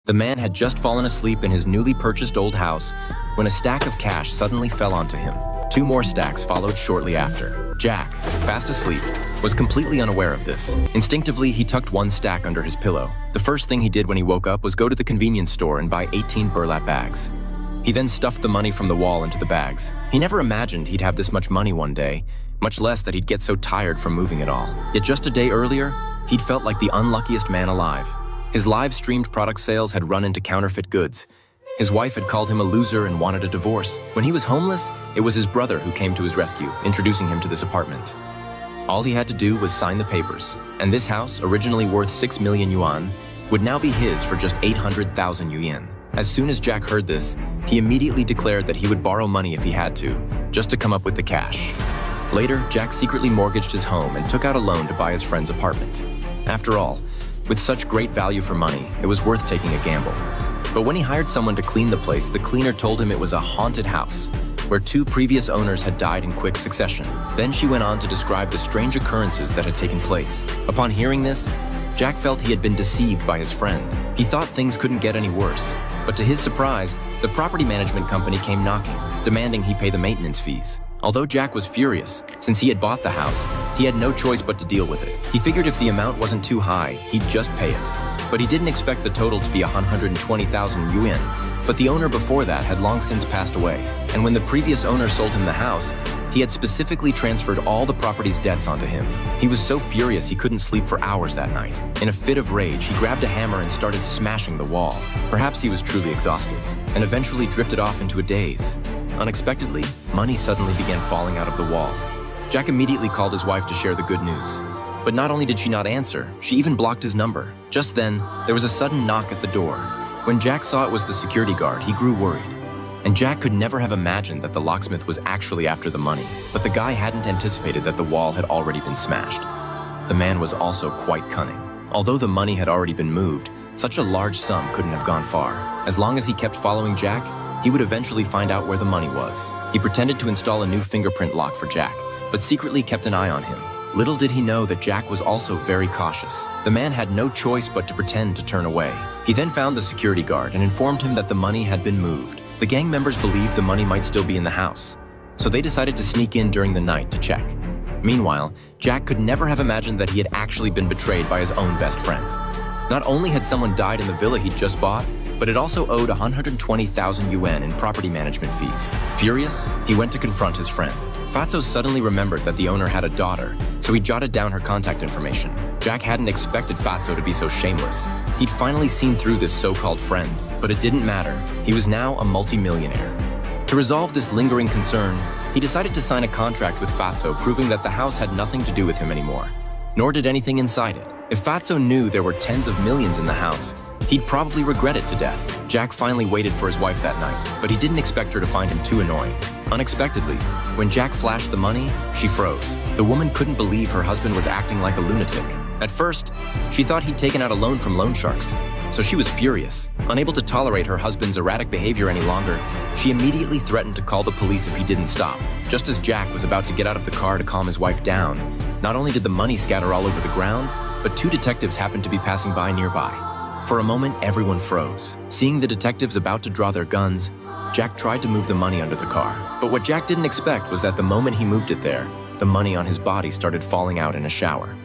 The man had just fallen asleep in his newly purchased old house when a stack of cash suddenly fell onto him. Two more stacks followed shortly after. Jack, fast asleep, was completely unaware of this. Instinctively, he tucked one stack under his pillow. The first thing he did when he woke up was go to the convenience store and buy 18 burlap bags. He then stuffed the money from the wall into the bags. He never imagined he'd have this much money one day, much less that he'd get so tired from moving it all. Yet just a day earlier, he'd felt like the unluckiest man alive. His live-streamed product sales had run into counterfeit goods. His wife had called him a loser and wanted a divorce. When he was homeless, it was his brother who came to his rescue, introducing him to this apartment. All he had to do was sign the papers, and this house, originally worth 6 million yuan, would now be his for just 800,000 yuan. As soon as Jack heard this, he immediately declared that he would borrow money if he had to, just to come up with the cash. Later, Jack secretly mortgaged his home and took out a loan to buy his friend's apartment. After all, with such great value for money, it was worth taking a gamble. But when he hired someone to clean the place, the cleaner told him it was a haunted house, where 2 previous owners had died in quick succession. Then she went on to describe the strange occurrences that had taken place. Upon hearing this, Jack felt he had been deceived by his friend. He thought things couldn't get any worse. But to his surprise, the property management company came knocking, demanding he pay the maintenance fees. Although Jack was furious, since he had bought the house, he had no choice but to deal with it. He figured if the amount wasn't too high, he'd just pay it. But he didn't expect the total to be 120,000 yuan. But the owner before that had long since passed away. And when the previous owner sold him the house, he had specifically transferred all the property's debts onto him. He was so furious he couldn't sleep for hours that night. In a fit of rage, he grabbed a hammer and started smashing the wall. Perhaps he was truly exhausted, and eventually drifted off into a daze. Unexpectedly, money suddenly began falling out of the wall. Jack immediately called his wife to share the good news. But not only did she not answer, she even blocked his number. Just then, there was a sudden knock at the door. When Jack saw it was the security guard, he grew worried. And Jack could never have imagined that the locksmith was actually after the money. But the guy hadn't anticipated that the wall had already been smashed. The man was also quite cunning. Although the money had already been moved, such a large sum couldn't have gone far. As long as he kept following Jack, he would eventually find out where the money was. He pretended to install a new fingerprint lock for Jack, but secretly kept an eye on him. Little did he know that Jack was also very cautious. The man had no choice but to pretend to turn away. He then found the security guard and informed him that the money had been moved. The gang members believed the money might still be in the house, so they decided to sneak in during the night to check. Meanwhile, Jack could never have imagined that he had actually been betrayed by his own best friend. Not only had someone died in the villa he'd just bought, but it also owed 120,000 yuan in property management fees. Furious, he went to confront his friend. Fatso suddenly remembered that the owner had a daughter, so he jotted down her contact information. Jack hadn't expected Fatso to be so shameless. He'd finally seen through this so-called friend, but it didn't matter. He was now a multi-millionaire. To resolve this lingering concern, he decided to sign a contract with Fatso proving that the house had nothing to do with him anymore, nor did anything inside it. If Fatso knew there were tens of millions in the house, he'd probably regret it to death. Jack finally waited for his wife that night, but he didn't expect her to find him too annoying. Unexpectedly, when Jack flashed the money, she froze. The woman couldn't believe her husband was acting like a lunatic. At first, she thought he'd taken out a loan from loan sharks, so she was furious. Unable to tolerate her husband's erratic behavior any longer, she immediately threatened to call the police if he didn't stop. Just as Jack was about to get out of the car to calm his wife down, not only did the money scatter all over the ground, but 2 detectives happened to be passing by nearby. For a moment, everyone froze. Seeing the detectives about to draw their guns, Jack tried to move the money under the car. But what Jack didn't expect was that the moment he moved it there, the money on his body started falling out in a shower.